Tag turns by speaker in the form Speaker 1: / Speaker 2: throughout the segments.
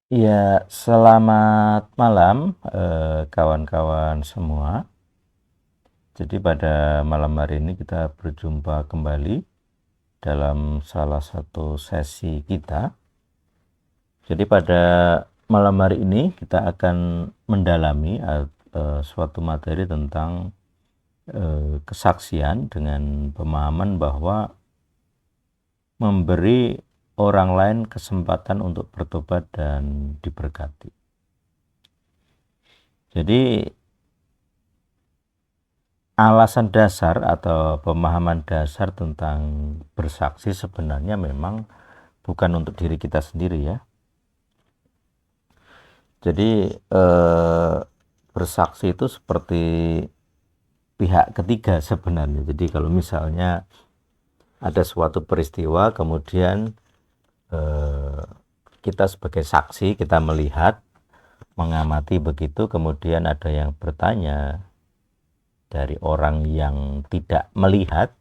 Speaker 1: Ya, selamat malam kawan-kawan semua. Jadi pada malam hari ini kita berjumpa kembali dalam salah satu sesi kita. Jadi pada malam hari ini kita akan mendalami suatu materi tentang kesaksian dengan pemahaman bahwa memberi orang lain kesempatan untuk bertobat dan diberkati. Jadi alasan dasar atau pemahaman dasar tentang bersaksi sebenarnya memang bukan untuk diri kita sendiri ya. Jadi bersaksi itu seperti pihak ketiga sebenarnya. Jadi kalau misalnya ada suatu peristiwa kemudian kita sebagai saksi kita melihat mengamati begitu kemudian ada yang bertanya dari orang yang tidak melihat,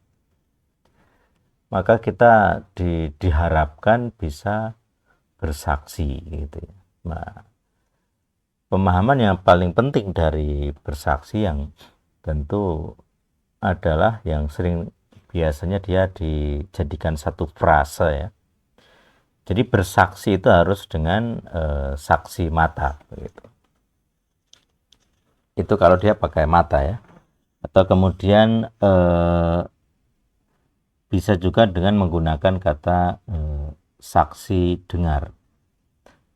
Speaker 1: maka kita diharapkan bisa bersaksi gitu ya. Nah, pemahaman yang paling penting dari bersaksi yang tentu adalah yang sering biasanya dia dijadikan satu frase ya. Jadi bersaksi itu harus dengan saksi mata gitu. Itu kalau dia pakai mata ya. Atau kemudian bisa juga dengan menggunakan kata saksi dengar.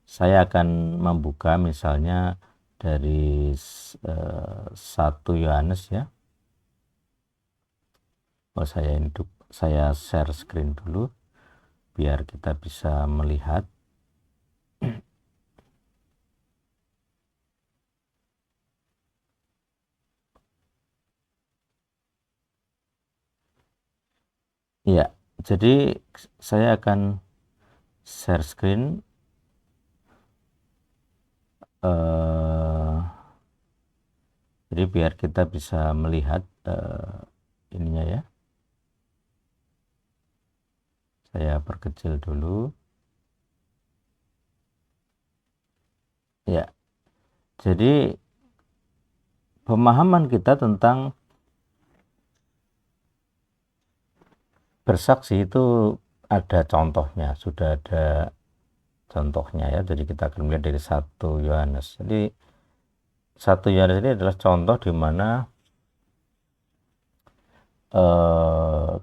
Speaker 1: Saya akan membuka misalnya dari 1 Yohanes ya. Saya share screen dulu biar kita bisa melihat. Ya, jadi saya akan share screen jadi biar kita bisa melihat ininya ya. Saya perkecil dulu. Ya, jadi pemahaman kita tentang bersaksi itu ada contohnya, sudah ada contohnya ya. Jadi kita akan melihat dari 1 Yohanes. Jadi 1 Yohanes ini adalah contoh di mana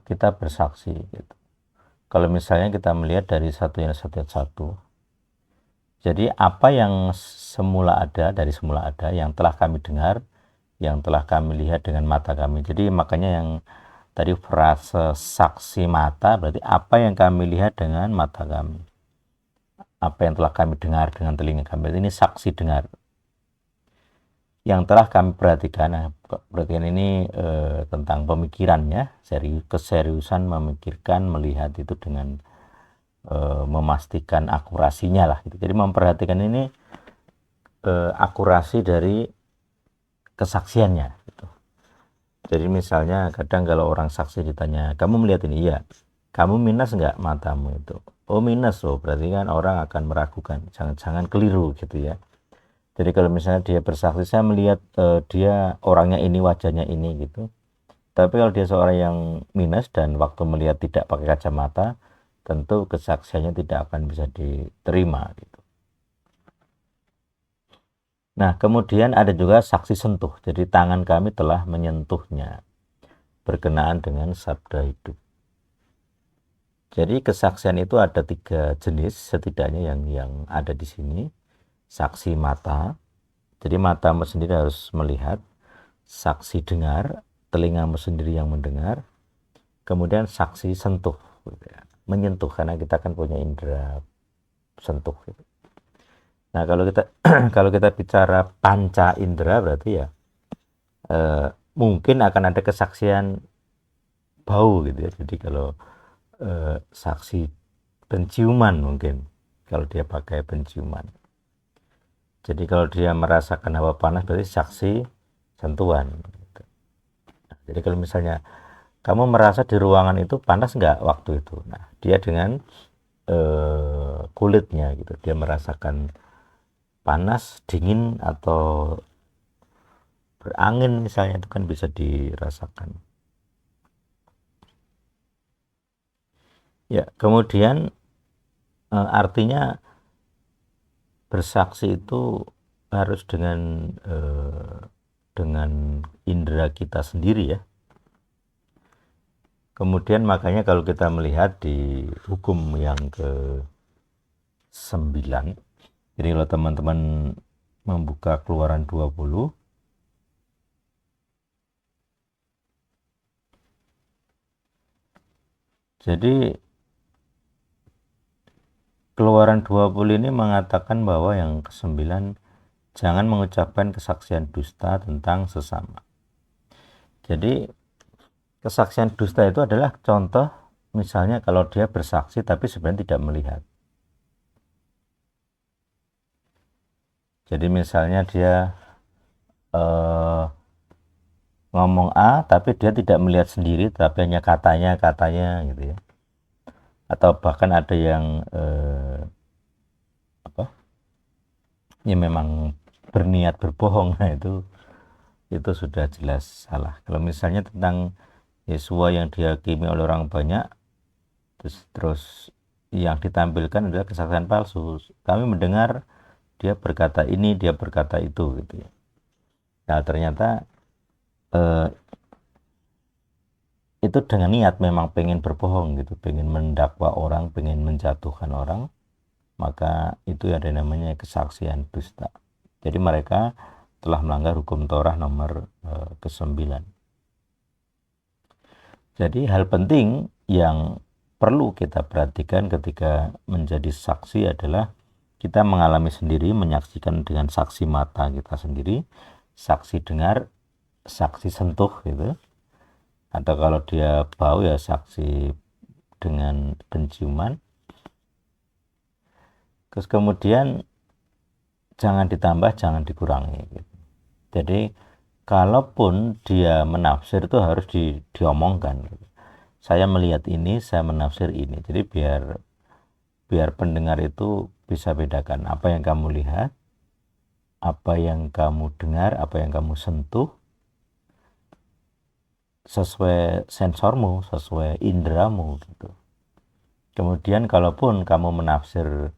Speaker 1: kita bersaksi gitu. Kalau misalnya kita melihat dari 1 Yohanes 1 ayat 1. Jadi apa yang dari semula ada, yang telah kami dengar, yang telah kami lihat dengan mata kami. Jadi makanya yang tadi frase saksi mata berarti apa yang kami lihat dengan mata kami. Apa yang telah kami dengar dengan telinga kami. Berarti ini saksi dengar. Yang telah kami perhatikan, perhatikan ini tentang pemikirannya, keseriusan memikirkan, melihat itu dengan memastikan akurasinya lah. Gitu. Jadi memperhatikan ini akurasi dari kesaksiannya. Gitu. Jadi misalnya kadang kalau orang saksi ditanya, kamu melihat ini? Iya. Kamu minus nggak matamu itu? Oh minus loh, berarti kan orang akan meragukan. Jangan-jangan keliru gitu ya. Jadi kalau misalnya dia bersaksi, saya melihat dia orangnya ini, wajahnya ini gitu. Tapi kalau dia seorang yang minus dan waktu melihat tidak pakai kacamata, tentu kesaksiannya tidak akan bisa diterima gitu. Nah, kemudian ada juga saksi sentuh. Jadi tangan kami telah menyentuhnya berkenaan dengan sabda hidup. Jadi kesaksian itu ada 3 jenis setidaknya yang ada di sini. Saksi mata. Jadi matamu sendiri harus melihat. Saksi dengar, telingamu sendiri yang mendengar. Kemudian saksi sentuh, gitu ya. Menyentuh karena kita kan punya indera sentuh. Gitu. Nah kalau kita kalau kita bicara panca indera berarti ya mungkin akan ada kesaksian bau gitu ya. Jadi kalau saksi penciuman mungkin kalau dia pakai penciuman. Jadi kalau dia merasakan hawa panas berarti saksi sentuhan. Gitu. Nah, jadi kalau misalnya kamu merasa di ruangan itu panas nggak waktu itu? Nah, dia dengan kulitnya gitu, dia merasakan panas, dingin, atau berangin misalnya, itu kan bisa dirasakan. Ya, kemudian artinya bersaksi itu harus dengan indera kita sendiri ya. Kemudian makanya kalau kita melihat di hukum yang ke-9, jadi kalau teman-teman membuka Keluaran 20, jadi Keluaran 20 ini mengatakan bahwa yang ke-9, jangan mengucapkan kesaksian dusta tentang sesama. Jadi kesaksian dusta itu adalah contoh, misalnya kalau dia bersaksi tapi sebenarnya tidak melihat. Jadi misalnya dia ngomong A tapi dia tidak melihat sendiri, tapi hanya katanya gitu ya. Atau bahkan ada yang apa? Ya memang berniat berbohong. Nah, itu sudah jelas salah. Kalau misalnya tentang Yesua yang dihakimi oleh orang banyak, terus yang ditampilkan adalah kesaksian palsu. Kami mendengar dia berkata ini, dia berkata itu gitu ya. Nah, ternyata eh, itu dengan niat memang pengen berbohong gitu, pengen mendakwa orang, pengen menjatuhkan orang, maka itu ada namanya kesaksian dusta. Jadi mereka telah melanggar hukum Torah nomor ke-9. Jadi hal penting yang perlu kita perhatikan ketika menjadi saksi adalah kita mengalami sendiri, menyaksikan dengan saksi mata kita sendiri, saksi dengar, saksi sentuh gitu. Atau kalau dia bau ya saksi dengan penciuman. Terus kemudian jangan ditambah, jangan dikurangi gitu. Jadi kalaupun dia menafsir itu harus diomongkan gitu. Saya melihat ini, saya menafsir ini. Jadi biar biar pendengar itu bisa bedakan apa yang kamu lihat, apa yang kamu dengar, apa yang kamu sentuh, sesuai sensormu, sesuai inderamu gitu. Kemudian kalaupun kamu menafsir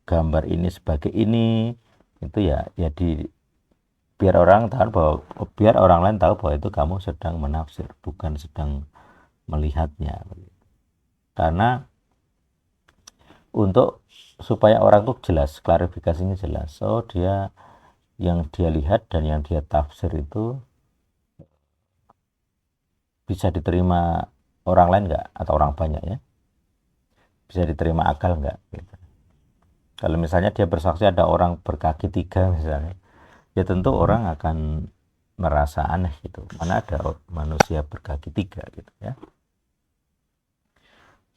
Speaker 1: gambar ini sebagai ini, itu ya biar orang tahu bahwa biar orang lain tahu bahwa itu kamu sedang menafsir, bukan sedang melihatnya. Karena untuk supaya orang tuh jelas, klarifikasinya jelas. Oh, yang dia lihat dan yang dia tafsir itu bisa diterima orang lain nggak, atau orang banyak ya, bisa diterima akal nggak gitu. Kalau misalnya dia bersaksi ada orang berkaki 3 misalnya, ya tentu orang akan merasa aneh gitu, mana ada manusia berkaki 3 gitu ya.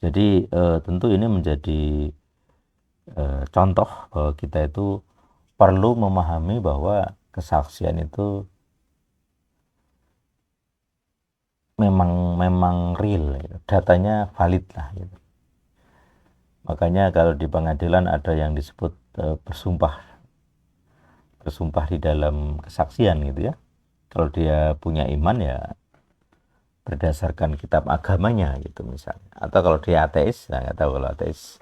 Speaker 1: Jadi tentu ini menjadi contoh bahwa kita itu perlu memahami bahwa kesaksian itu memang memang real gitu. Datanya valid lah gitu. Makanya kalau di pengadilan ada yang disebut bersumpah di dalam kesaksian gitu ya. Kalau dia punya iman ya berdasarkan kitab agamanya gitu misalnya. Atau kalau dia ateis, saya nggak tahu kalau ateis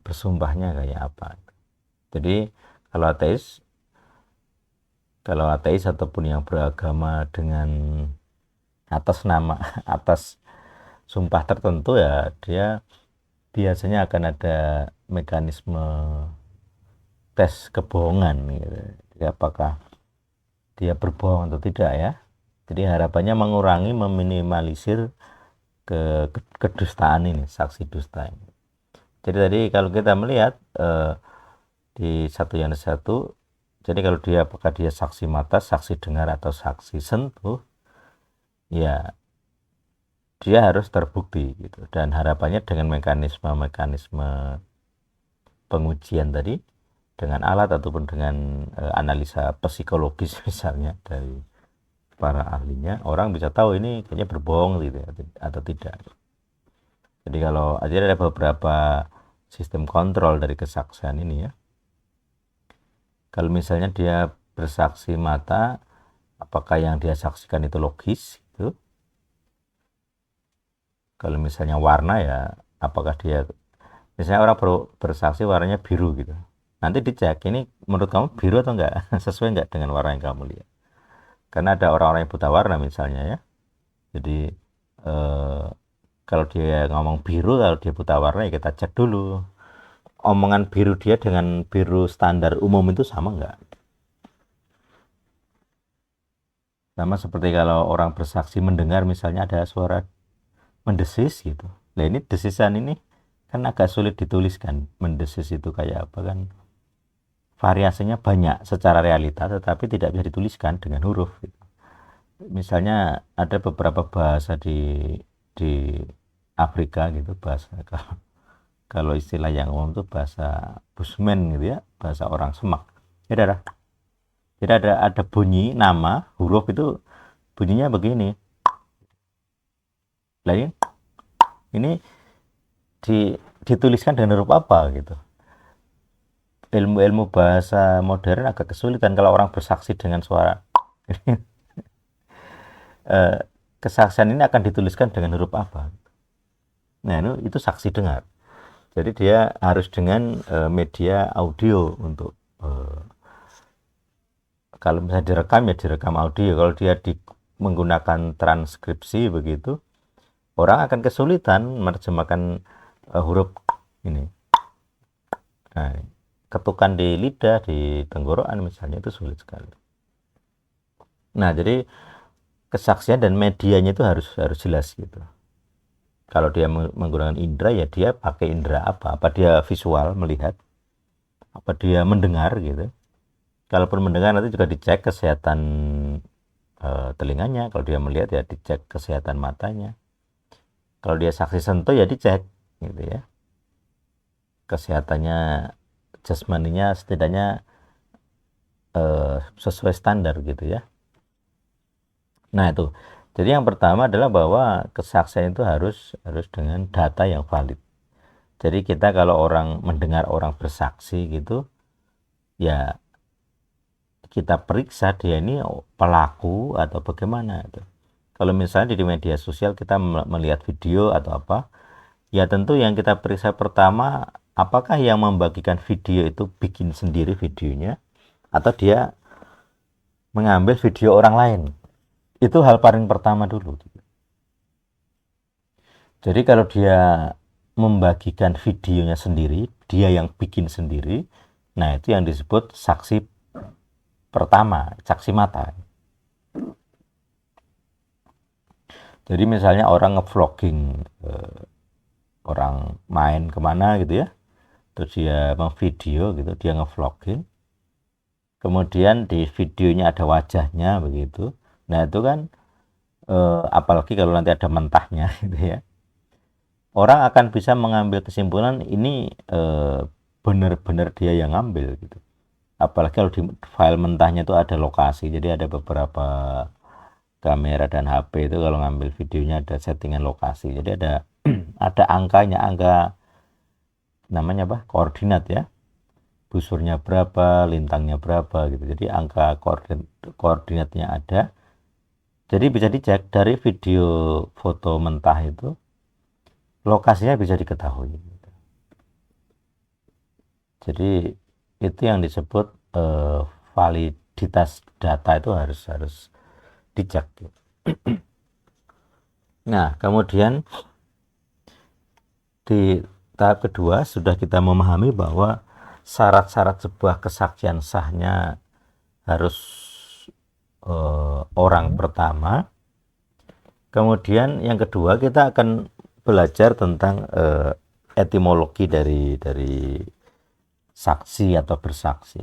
Speaker 1: bersumpahnya kayak apa. Jadi kalau ateis ataupun yang beragama dengan atas sumpah tertentu ya, dia biasanya akan ada mekanisme tes kebohongan gitu. Jadi apakah dia berbohong atau tidak ya. Jadi harapannya mengurangi, meminimalisir kedustaan ini, saksi dusta ini. Jadi tadi kalau kita melihat di 1 Yohanes 1, jadi kalau dia apakah dia saksi mata, saksi dengar, atau saksi sentuh, ya dia harus terbukti gitu. Dan harapannya dengan mekanisme pengujian tadi, dengan alat ataupun dengan analisa psikologis misalnya dari para ahlinya, orang bisa tahu ini kayaknya berbohong gitu ya, atau tidak. Jadi kalau ada beberapa sistem kontrol dari kesaksian ini ya. Kalau misalnya dia bersaksi mata, apakah yang dia saksikan itu logis gitu. Kalau misalnya warna ya, apakah dia, misalnya orang bersaksi warnanya biru gitu. Nanti dicek, ini menurut kamu biru atau enggak? Sesuai enggak dengan warna yang kamu lihat? Karena ada orang-orang yang buta warna misalnya ya. Jadi kalau dia ngomong biru, kalau dia buta warna ya kita cek dulu. Omongan biru dia dengan biru standar umum itu sama enggak? Sama seperti kalau orang bersaksi mendengar misalnya ada suara mendesis gitu. Nah ini desisan ini kan agak sulit dituliskan. Mendesis itu kayak apa kan? Variasinya banyak secara realita tetapi tidak bisa dituliskan dengan huruf gitu. Misalnya ada beberapa bahasa di Afrika gitu, bahasa kalau istilah yang umum itu bahasa Bushmen gitu ya, bahasa orang Semak. Jadi ada bunyi nama huruf itu bunyinya begini. Lain ini dituliskan dengan huruf apa gitu. Ilmu-ilmu bahasa modern agak kesulitan kalau orang bersaksi dengan suara. Kesaksian ini akan dituliskan dengan huruf apa? Nah, itu saksi dengar. Jadi dia harus dengan media audio untuk kalau misalnya direkam ya direkam audio. Kalau dia menggunakan transkripsi begitu, orang akan kesulitan menerjemahkan huruf ini. Nah, ketukan di lidah, di tenggorokan misalnya itu sulit sekali. Nah, jadi kesaksian dan medianya itu harus jelas gitu. Kalau dia menggunakan indera ya dia pakai indera apa? Apa dia visual melihat? Apa dia mendengar gitu? Kalaupun mendengar nanti juga dicek kesehatan telinganya. Kalau dia melihat ya dicek kesehatan matanya. Kalau dia saksi sentuh ya dicek gitu ya. Kesehatannya jasmaninya setidaknya sesuai standar gitu ya. Nah itu, jadi yang pertama adalah bahwa kesaksian itu harus dengan data yang valid. Jadi kita kalau orang mendengar orang bersaksi gitu, ya kita periksa dia ini pelaku atau bagaimana. Gitu. Kalau misalnya di media sosial kita melihat video atau apa, ya tentu yang kita periksa pertama, apakah yang membagikan video itu bikin sendiri videonya, atau dia mengambil video orang lain. Itu hal paling pertama dulu. Jadi kalau dia membagikan videonya sendiri, dia yang bikin sendiri, nah itu yang disebut saksi pertama, saksi mata. Jadi misalnya orang ngevlogging, orang main kemana gitu ya, terus dia memvideo gitu, dia ngevlogging, kemudian di videonya ada wajahnya begitu, nah itu kan apalagi kalau nanti ada mentahnya gitu ya, orang akan bisa mengambil kesimpulan ini benar-benar dia yang ngambil gitu. Apalagi kalau di file mentahnya itu ada lokasi, jadi ada beberapa kamera dan HP itu kalau ngambil videonya ada settingan lokasi, jadi ada ada angkanya, angka namanya apa, koordinat ya, busurnya berapa, lintangnya berapa gitu, jadi angka koordinatnya ada, jadi bisa dicek dari video foto mentah itu lokasinya bisa diketahui gitu. Jadi itu yang disebut validitas data itu harus dicek gitu. Nah kemudian di tahap kedua sudah kita memahami bahwa syarat-syarat sebuah kesaksian sahnya harus orang pertama. Kemudian yang kedua kita akan belajar tentang etimologi dari saksi atau bersaksi.